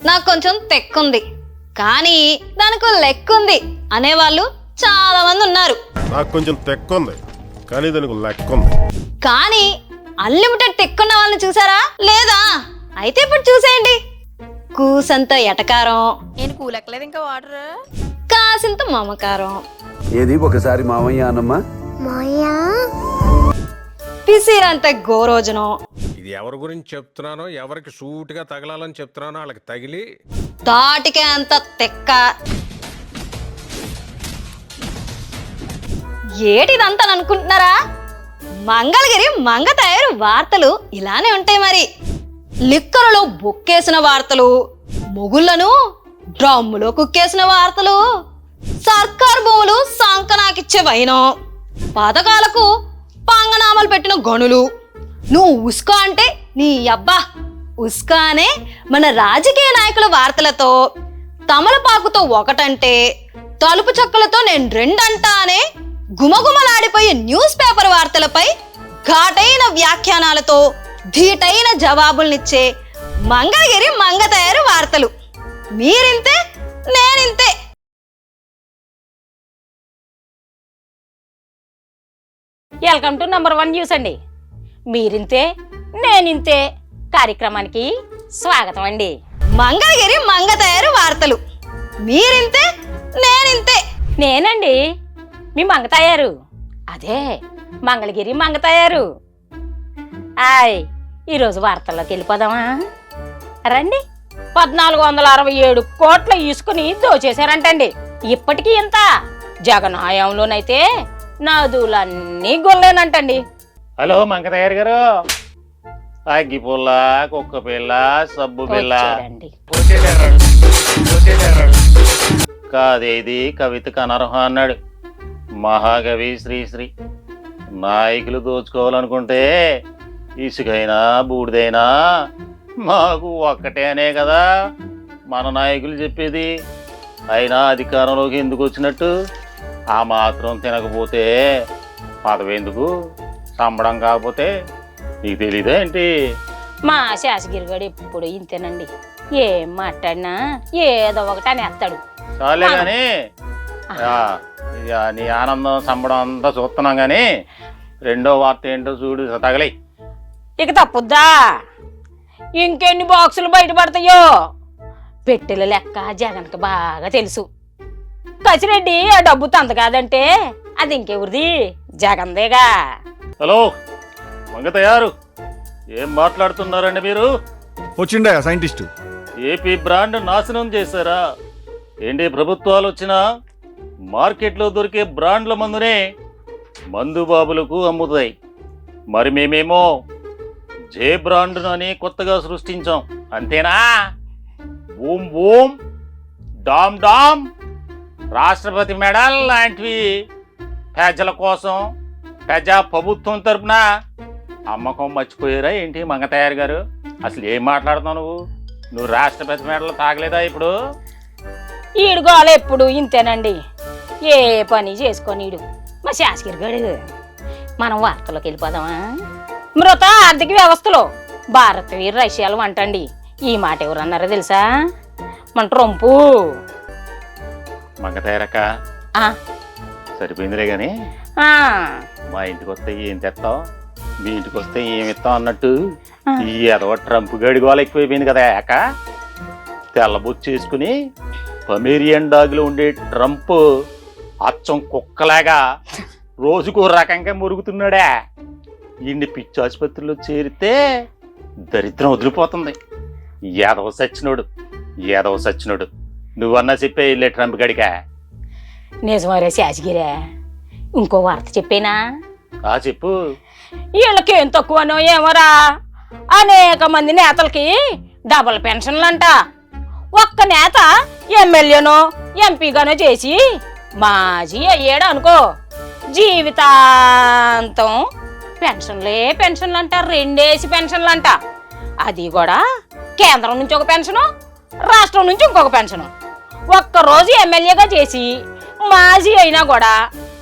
నాకు కొంచెం తెక్కుంది కానీ దానికి లెక్కుంది అనేవాళ్ళు చాలా మంది ఉన్నారు. నాకు కొంచెం తెక్కుంది కానీ దానికి లెక్కుంది. కానీ అన్లిమిటెడ్ తెక్కున్న వాళ్ళని చూసారా లేదా? అయితే ఇప్పుడు చూసేయండి. కూసంత ఎటకారం, నేను కూలెక్కలేదు ఇంకా వాటర్. కాసింత మమకారం, ఏది ఒకసారి మామయ్య అన్నమ్మా పిసిరంత గోరోజనం, ఇది ఎవరి గురించి చెప్తున్నానో, ఎవరికి సూటిగా తగలాలని చెప్తున్నానో వాళ్ళకి తగిలి తాటికే అంత తెక్క. ఏటిదంతా అనుకుంటున్నారా? మంగళగిరి మంగ తయారు వార్తలు ఇలానే ఉంటాయి మరి. లిక్కరలో బొక్కేసిన వార్తలు, మొగుళ్లను డ్రమ్ములో కుక్కేసిన వార్తలు, సర్కారు భూములు సంకనాకిచ్చే వైనం, పథకాలకు పంగనామాలు పెట్టిన గనులు. నువ్వు ఉస్కా అంటే నీ అబ్బా ఉస్కా అనే మన రాజకీయ నాయకుల వార్తలతో, తమలపాకుతో ఒకటంటే తలుపు చెక్కలతో నేను రెండంటా అనే గుమగుమలాడిపోయే న్యూస్ పేపర్ వార్తలపై ఘాటైన వ్యాఖ్యానాలతో ధీటైన జవాబుల్నిచ్చే మంగళగిరి మంగ తయారు వార్తలు. మీరింతే నేనింతే. వెల్కమ్ టు నంబర్ 1 న్యూస్ అండి. మీరింతే నేనింతే కార్యక్రమానికి స్వాగతం అండి. మంగళగిరి మంగ తయారు వార్తలు. మీరింతే నేనింతే. నేనండి మీ మంగ తయారు, అదే మంగళగిరి మంగ తయారు. ఈరోజు వార్తల్లోకి వెళ్ళిపోదామా? రండి. 1467 కోట్ల ఇసుకుని దోచేశారంటండి. ఇప్పటికీ ఇంత. జగన్ హయాంలోనైతే నదులన్నీ గొల్లేనంటండి. హలో మంగతయ్యారు గారు, అగ్గి పుల్ల, కుక్క పిల్ల, సబ్బు పిల్ల కాదేది కవితకు అనర్హం అన్నాడు మహాకవి శ్రీశ్రీ. నాయకులు దోచుకోవాలనుకుంటే ఇసుకైనా బూడిదైనా మాకు ఒక్కటే అనే కదా మన నాయకులు చెప్పేది. అయినా అధికారంలోకి ఎందుకు వచ్చినట్టు? ఆ మాత్రం తినకపోతే పదవి ఎందుకు? సంబడం కాకపోతే నీకు తెలీదా ఏంటి? మా శాసగిరి గడు ఎప్పుడు ఇంతేనండి, ఏం మాట్లాడినా ఏదో ఒకటి అని ఎత్తాడు. చాలే కానీ నీ ఆనందం సంబడం అంతా చూస్తున్నాం కానీ రెండో వార్త ఏంటో చూడు తగలై. ఇక తప్పుద్దా? ఇంకెన్ని బాక్సులు బయటపడతాయో పెట్టెల లెక్క జగన్కి బాగా తెలుసు. కసిరెడ్డి ఆ డబ్బు తంత కాదంటే అది ఇంకెవరిది? జగన్దేగా. హలో మంగతయ్యారు, ఏం మాట్లాడుతున్నారండి మీరు? వచ్చిండా సైంటిస్టు? ఏపీ బ్రాండ్ నాశనం చేశారా ఏంటి? ప్రభుత్వాలు వచ్చినా మార్కెట్లో దొరికే బ్రాండ్ల మందునే మందు బాబులకు అమ్ముతాయి. మరి మేమేమో జే బ్రాండ్ అని కొత్తగా సృష్టించాం, అంతేనా? బూమ్ బూమ్, డామ్ డామ్, రాష్ట్రపతి మెడల్ లాంటివి ప్రజల కోసం ప్రజా ప్రభుత్వం తరపున అమ్మకం మర్చిపోయారా ఏంటి మంగతయ్యారు గారు? అసలు ఏం మాట్లాడుతున్నావు నువ్వు? రాష్ట్రపతి మెడల్ తాగలేదా ఇప్పుడు? ఈడుగోళ ఎప్పుడు ఇంతేనండి, ఏ పని చేసుకోనీడు మా శాసగిరి గడు. మనం వార్తలోకి వెళ్ళిపోదామా? మృత ఆర్థిక వ్యవస్థలో భారత్ రష్యాలు అంటండి. ఈ మాట ఎవరు అన్నారో తెలుసా? మన ట్రంపు. మంగతయ్యారక్క సరిపోయిందిలే గాని, మా ఇంటికి వస్తే ఏం తెస్తావు, మీ ఇంటికి వస్తే ఏమి ఇస్తావు అన్నట్టు ఈ ఎదవ ట్రంప్ గడి గోల ఎక్కువైపోయింది కదా. అక్క తెల్లబొచ్చు చేసుకుని పమేరియన్ డాగ్లో ఉండే ట్రంప్ అచ్చం కుక్కలాగా రోజుకో రకంగా మురుగుతున్నాడా. ఇన్ని పిచ్చి ఆసుపత్రిలో చేరితే దరిద్రం వదిలిపోతుంది. ఎదవ సచ్చినోడు నువ్వన్నా చెప్పే ఇల్లే ట్రంప్ గడికా. నిజమరే శాసగిరే, ఇంకో వార్త చెప్పేనా? చెప్పు. వీళ్ళకేం తక్కువనో ఏమోరా, అనేక మంది నేతలకి డబుల్ పెన్షన్లంట. ఒక్క నేత ఎమ్మెల్యేనో ఎంపీగానో చేసి మాజీ అయ్యాడు అనుకో, జీవితాంతం పెన్షన్లంట, 2 పెన్షన్లంట. అది కూడా కేంద్రం నుంచి ఒక పెన్షను, రాష్ట్రం నుంచి ఇంకొక పెన్షను. ఒక్కరోజు ఎమ్మెల్యేగా చేసి మాజీ అయినా కూడా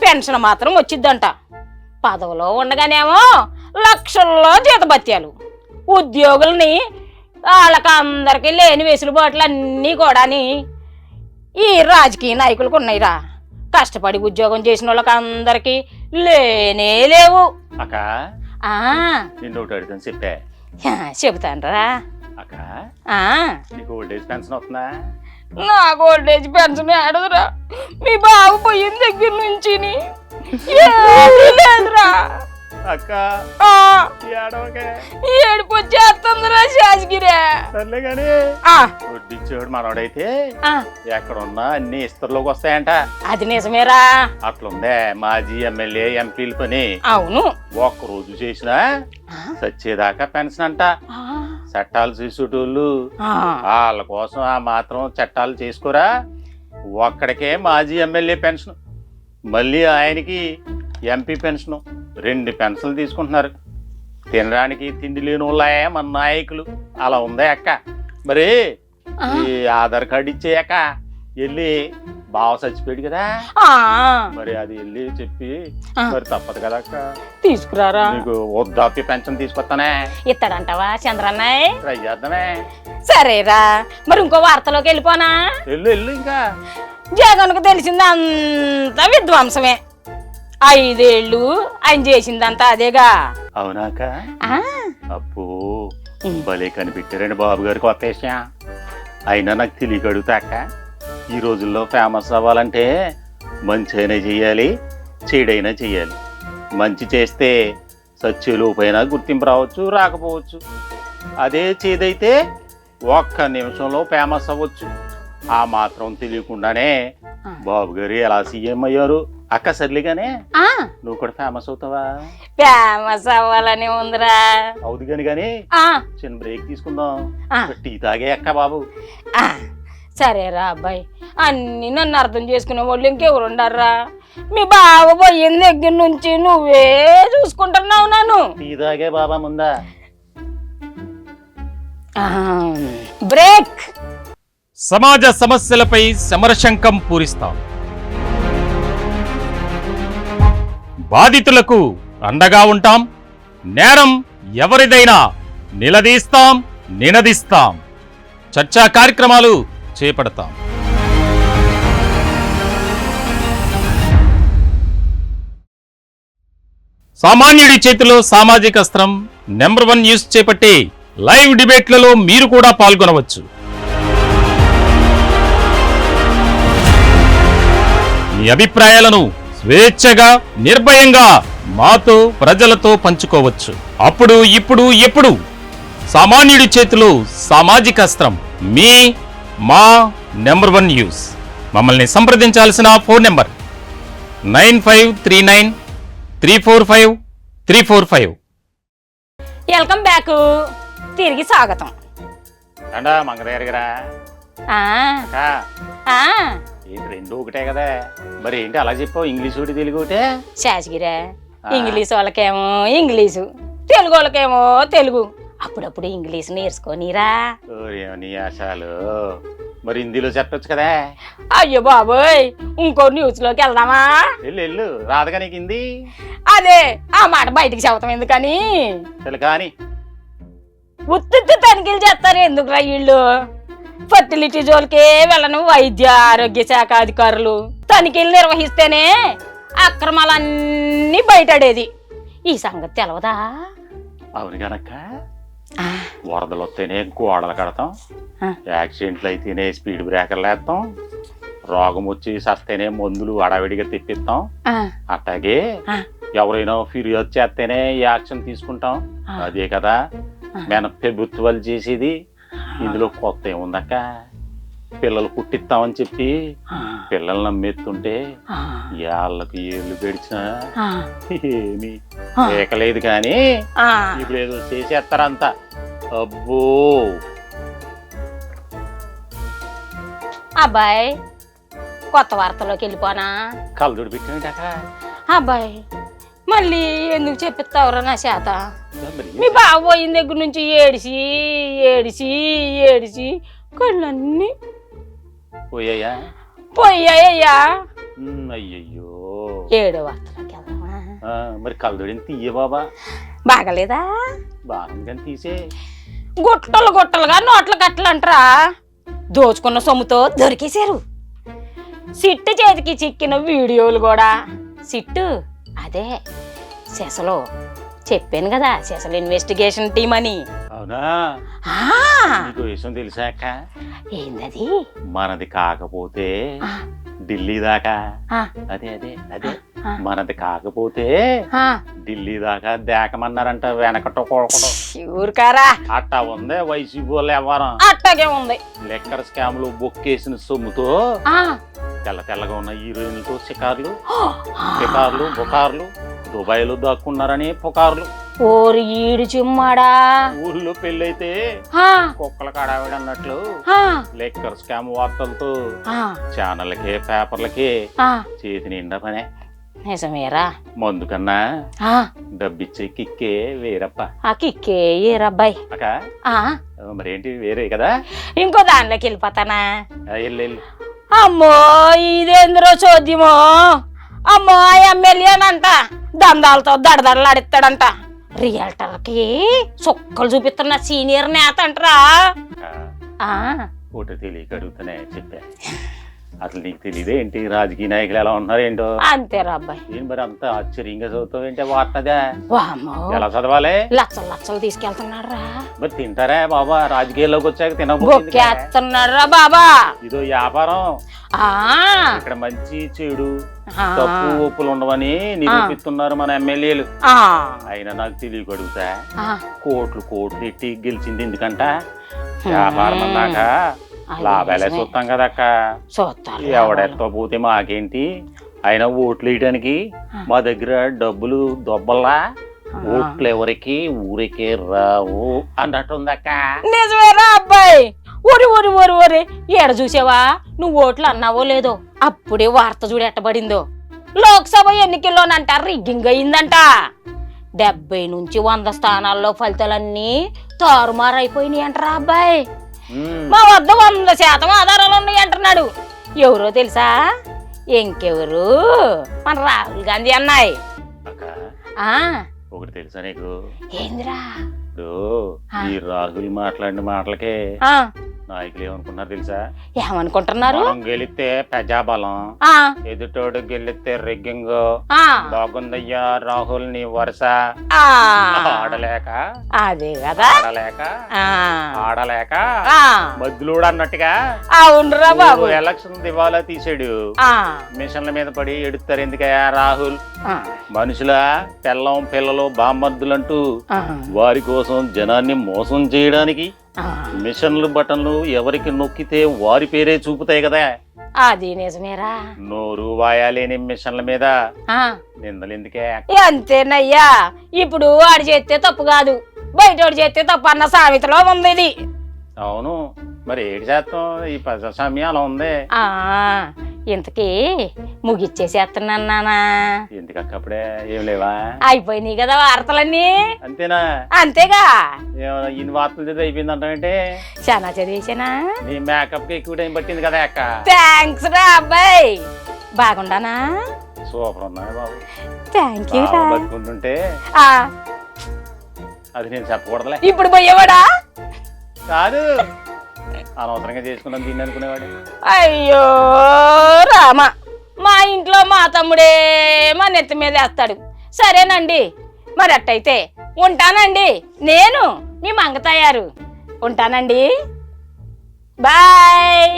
పెన్షన్ మాత్రం వచ్చిద్దంట. పదవిలో ఉండగానేమో లక్షల్లో జీతభత్యాలు, ఉద్యోగుల్ని వాళ్ళకి అందరికి లేని వెసులుబాట్లు అన్నీ కూడాని ఈ రాజకీయ నాయకులకు ఉన్నాయిరా. కష్టపడి ఉద్యోగం చేసిన వాళ్ళకి అందరికి లేనే లేవు. అక్క ఆ నిన్ను ఒకటి అడుగుతాను చెప్పే. చెబుతానరా. అక్క ఆ నీకు ఓల్డ్ ఏజ్ పెన్షన్ వస్తుందా? నాకు ఓల్డేజ్ పెన్షన్ ఏడదురా. మీ బాబు పోయిన దగ్గర నుంచి ఏమీ లేదురా. అక్క ఆ, ఏడవకే. ఏడుపు వచ్చేస్తుందిరా శాసగిరే. సర్లే గాని ఆ, వడ్డించేవాడు మనోడైతే ఆ, ఎక్కడున్నా అన్ని ఇస్తర్లోకి వస్తాయంట. అది నిజమేరా. అట్లుందే మాజీ ఎమ్మెల్యే ఎంపీల పని. అవును. ఒక్కరోజు చేసినా సచ్చేదాకా పెన్షన్ అంట. ఆ, చట్టాలు చేసేటోళ్ళు ఆ, వాళ్ళ కోసం ఆ మాత్రం చట్టాలు చేసుకోరా. ఒక్కడికే మాజీ ఎమ్మెల్యే పెన్షన్, మళ్ళీ ఆయనకి ఎంపీ పెన్షన్, 2 పెన్షన్లు తీసుకుంటున్నారు. తినడానికి తిండి లేని వాళ్ళే మన నాయకులు. అలా ఉందే అక్క. మరి ఈ ఆధార్ కార్డు ఇచ్చేయక వెళ్ళి బావ చచ్చిపోయాడు కదా, ఆ, మరి అది వెళ్ళి చెప్పి ఆ. మరి తప్పదు కదా అక్క. తీసుకురారా. నీకు వృద్ధాప్య పెన్షన్ తీసుకొస్తానే. ఇస్తాడంటావా చంద్రన్నయ్య? ట్రై చేద్దామే. సరేరా. మరి ఇంకో వార్తలోకి వెళ్ళిపోనా? వెళ్ళు ఇంకా. జగన్కు తెలిసింది అంతా విధ్వంసమే. 5 ఏళ్ళు ఆయన చేసిందంతా అదేగా. అవునాక ఆ, అప్పు భలే కనిపెట్టారండి బాబు గారి కొత్త విషయం. అయినా నాకు తెలియక అడుగుతా అక్క, ఈ రోజుల్లో ఫేమస్ అవ్వాలంటే మంచి అయినా చెయ్యాలి, చెడైనా చెయ్యాలి. మంచి చేస్తే సచ్చేలోపైనా గుర్తింపు రావచ్చు, రాకపోవచ్చు. అదే చేదైతే ఒక్క నిమిషంలో ఫేమస్ అవ్వచ్చు. ఆ మాత్రం తెలియకుండానే బాబు గారు ఎలా సీఎం అయ్యారు. అక్క సర్లేగానే ఆ, నువ్వు కూడా ఫేమస్ అవుతావా? ఫేమస్ అవ్వాలని ఉందిరా. అవుదు కానీ ఆ, చిన్న బ్రేక్ తీసుకుందాం. ఆ. టీ తాగే అక్క బాబు. ఆ, సరేరా అబ్బాయి. అన్ని నన్ను అర్థం చేసుకునే వాళ్ళు ఇంకెవరు ఉండారా? మీ బావ పోయిన దగ్గర నుంచి నువ్వే చూసుకుంటున్నావు నన్ను. టీ తాగే బాబా ముందా. ఆ, బ్రేక్. సమాజ సమస్యలపై సమరశంఖం పూరిస్తాం. బాధితులకు అండగా ఉంటాం. నేరం ఎవరిదైనా నిలదీస్తాం, నినదిస్తాం. చర్చా కార్యక్రమాలు చేపడతాం. సామాన్యుడి చేతిలో సామాజిక అస్త్రం #1 న్యూస్ చేపట్టే లైవ్ డిబేట్లలో మీరు కూడా పాల్గొనవచ్చు. మీ అభిప్రాయాలను స్వేచ్ఛగా, నిర్భయంగా మాతో, ప్రజలతో పంచుకోవచ్చు. అప్పుడు, ఇప్పుడు, ఎప్పుడు సామాన్యుడి చేతిలో సామాజిక అస్త్రం మా #1 న్యూస్. మమ్మల్ని సంప్రదించాల్సిన ఫోన్ నెంబర్ 9539345345. Welcome back. తిరిగి స్వాగతం. అండా మంగదేరగరా ఆ, అక్క. ఆ, ఏంటి రెండు ఒకటే కదా, మరి ఏంటి అలా చెప్పావు? ఇంగ్లీష్ ఒకటి తెలుగు ఒకటే? శాసగిరా. ఇంగ్లీష్ వాళ్ళకేమో ఇంగ్లీషు, తెలుగు వాళ్ళకేమో తెలుగు. అప్పుడప్పుడు ఇంగ్లీష్ నేర్చుకోనిరా. నీ ఆశాలు. మరి హిందీలో చెప్పొచ్చు కదా. అయ్యో బాబోయ్, ఇంకో న్యూస్ లోకి వెళ్దామా? వెళ్ళు రాదుగా నీకు హిందీ. అదే ఆ మాట బయటికి చెబుతాం ఎందుకని. తెలు కానీ ఉత్తి తనిఖీలు చేస్తారు ఎందుకురా వీళ్ళు? ఫర్టిలిటీ జోలికే వెళ్ళను వైద్య ఆరోగ్య శాఖ అధికారులు తనిఖీలు నిర్వహిస్తేనే అక్రమాలన్నీ బయటడేది. ఈ సంగతి తెలవదా? అవును గనక వరదలు వస్తేనే గోడలు కడతాం, యాక్సిడెంట్లు అయితేనే స్పీడ్ బ్రేకర్లు వేస్తాం, రోగం వచ్చి సస్తేనే మందులు అడవిడిగా తెప్పిస్తాం. అట్లాగే ఎవరైనా ఫిర్యాదు చేస్తేనే యాక్షన్ తీసుకుంటాం. అదే కదా మన ప్రభుత్వాలు చేసేది. ఇందులో కొత్త ఏముందక్క? పిల్లలు పుట్టిస్తామని చెప్పి పిల్లలు నమ్మేస్తుంటే ఏళ్ళకి ఏళ్ళు గడిచినా ఏమి ఏకలేదు కానీ ఇప్పుడు ఏదో చేసేస్తారంతా. అబ్బో అబ్బాయి, కొత్త వార్తలోకి వెళ్ళిపోనా? కళ్ళజోడు పెట్టినట్టాక అబ్బాయి మళ్ళీ ఎందుకు చెప్పిస్తావురా నా చేత? మీ బావ పోయిన దగ్గర నుంచి ఏడిసి ఏడిసి ఏడిసి కళ్ళన్నీ పోయాయా? పోయాయ్యా. అయ్యయ్యో, 7వ వార్తలోకి వెళ్దామా? మరి కళ్ళజోడిని తీయ బాబా. బాగలేదా? బాగుంది కానీ తీసే. గుట్టలు గుట్టలుగా నోట్ల కట్టలంటరా దోచుకున్న సొమ్ముతో దొరికేశారు. సిట్టు చేతికి చిక్కిన వీడియోలు కూడా. సిట్టు అదే సెసలో చెప్పాను కదా, సెసలు ఇన్వెస్టిగేషన్ టీం అని. అవునా? ఆ, నీకు విషయం తెలిసాక ఏందది? మనది కాకపోతే ఆ, ఢిల్లీ దాకా ఆ, అదే అదే అదే ఆ. మనది కాకపోతే ఆ. ఢిల్లీ దాకా దేకమన్నారంట వెనకటో కొడకటో. ఊరుకారా, అట్టా ఉందే వైసీపీ వాళ్ళు వ్యవహారం. అట్టాగే ఉంది. లెక్కర్ స్కామ్లు బొక్కేసిన సొమ్ముతో ఆ, తెల్ల తెల్లగా ఉన్న హీరోయిన్లతో షికార్లు బుకార్లు దుబాయ్లో దాక్కున్నారని పుకార్లు. ఓరి ఈడు చిమ్మాడా. ఊళ్ళో పెళ్ళైతే ఆ, కుక్కల కాడావిడ అన్నట్లు ఆ, లెక్కర్ స్కామ్ వార్తలతో ఆ, ఛానళ్ళకి పేపర్లకి ఆ. చేతి నిండా పనే. నిజమేరా. మందు కన్నా ఆ, డబ్బిచ్చే కిక్కే వేరప్ప. ఆ కిక్కే ఏరబ్బాయి. అక్క ఆ, మరేంటి వేరే కదా. ఇంకో దానిలోకి వెళ్ళిపోతానా? వెళ్ళి అమ్మో ఇదేంద్రో చోద్యమో. అమ్మో ఆ ఎమ్మెల్యేనంట దందాలతో దడదడలాడిస్తాడంట. రియల్టర్కి చుక్కలు చూపిస్తున్న సీనియర్ నేత అంటరా. ఆ, ఒకటి తెలియక అడుగుతానే చెప్పా. అసలు నీకు తెలియదే ఏంటి రాజకీయ నాయకులు ఎలా ఉన్నారు ఏంటో. అంతేరా అబ్బాయి. ఏం మరి అంత ఆశ్చర్యంగా చదువుతావు ఏంటో వార్తదా. వామ్మో ఎలా చదవాలి? లచ్చలు లచ్చలు తీసుకెళ్తున్నాడు రా. మరి తింటారా బాబా? రాజకీయాల్లోకి వచ్చాక తినబోతుంది. బొక్కేస్తున్నాడు రా బాబా. ఇదో వ్యాపారం. ఆ, ఇక్కడ మంచి చెడు ఆ, తప్పు ఒప్పులు ఉండవని నిరూపిస్తున్నారు మన ఎమ్మెల్యేలు. ఆ, అయినా నాకు తెలియక అడుగుతా, ఆ. కోట్లు ఎట్టి గెలిచింది ఎందుకంట? వ్యాపారం అన్నాక లాభాలే చూస్తాం కదక్క. చూస్తారు. ఎవడెత్తో పోతే మాకేంటి? అయినా ఓట్లు వేయడానికి మా దగ్గర డబ్బులు దొబ్బల్లా. ఓట్లు ఎవరికి ఊరికే రావు అన్నట్టుందక్క. నిజమేరా అబ్బాయి. ఒరి ఒరి ఒరి ఒరి ఏడ చూసావా? నువ్వు ఓట్లు అన్నావో లేదో అప్పుడే వార్త చూడు ఎట్టబడిందో. లోక్సభ ఎన్నికల్లోనంట రిగ్గింగ్ అయిందంట. 70 నుంచి 100 స్థానాల్లో ఫలితాలన్నీ తారుమారైపోయినాయి అంటారా అబ్బాయి. మా వద్ద 100% ఆధారాలు ఉన్నాయి అంటున్నాడు. ఎవరో తెలుసా? ఇంకెవరు? మన రాహుల్ గాంధీ అన్నాయి. అక్క ఆ, ఒకటి తెలుసా నీకు? ఏందిరా? ఇప్పుడు ఈ రాహుల్ మాట్లాడిన మాటలకే ఆ, నాయకులు ఏమనుకున్నారు తెలుసా? ఏమనుకుంటున్నారు? మనం గెలిస్తే ప్రజాబలం, ఆ, ఎదుటోడు గెలిస్తే రెగ్గింగ్. ఆ, బాగుందయ్యా రాహుల్ నీ వరుస. ఆ. ఆడలేక అదే కదా. ఆ, ఆడలేక ఆ. మధ్యలోడు అన్నట్టుగా అవునురా బాబు. ఎలక్షన్ దివాలా తీసాడు. ఆ, మిషన్ల మీద పడి ఎడుతారు ఎందుకయ్యా రాహుల్? ఆ, మనుషుల పిల్లం పిల్లలు బామ్మర్దులంటూ ఆ, వారి కోసం జనాన్ని మోసం చేయడానికి ఆ. మిషన్లు బటన్లు ఎవరికి నొక్కితే వారి పేరే చూపుతాయి కదా. అది నిజమేరా. నోరు వాయాలేని మిషన్ల మీద ఆ, నిందలు ఎందుకే? అంతేనయ్యా. ఇప్పుడు ఆడు చేస్తే తప్పు కాదు, బయటోడు చేస్తే తప్పు అన్న సామెతలో ఉంది ఇది. అవును, మరి ఏడు శాతం ఈ ప్రజాస్వామ్యం అలా ఉంది. ఆ, ఇంతకీ ముగిచ్చేసేస్తున్నాను నానా. ఎందుకక్క అప్పుడే ఏం లేవా? అయిపోయినాయి కదా వార్తలన్నీ. అంతేనా? అంతేగా. ఇన్ని వార్తలు చదివి అయిపోయింది అంటావంటే చాలా చదివేసానా? నీ మేకప్ కి ఎక్కువ టైం పట్టింది కదా అక్క. థ్యాంక్స్ రా అబ్బాయి. బాగుండానా? సూపర్ ఉన్నాయి బాబు. థ్యాంక్ యూ రా. బతుకుంటుంటే ఆ, అది నేను చెప్పకూడదులే. ఇప్పుడు పోయేవాడా? కాదు, అనవసరంగా చేసుకున్నాను దీన్ని అనుకునేవాడు. అయ్యో రామ, మా ఇంట్లో మా తమ్ముడే మా నెత్తి మీద వేస్తాడు. సరేనండి, మరి అట్టయితే ఉంటానండి. నేను మీ మంగ తయారు. ఉంటానండి. బాయ్.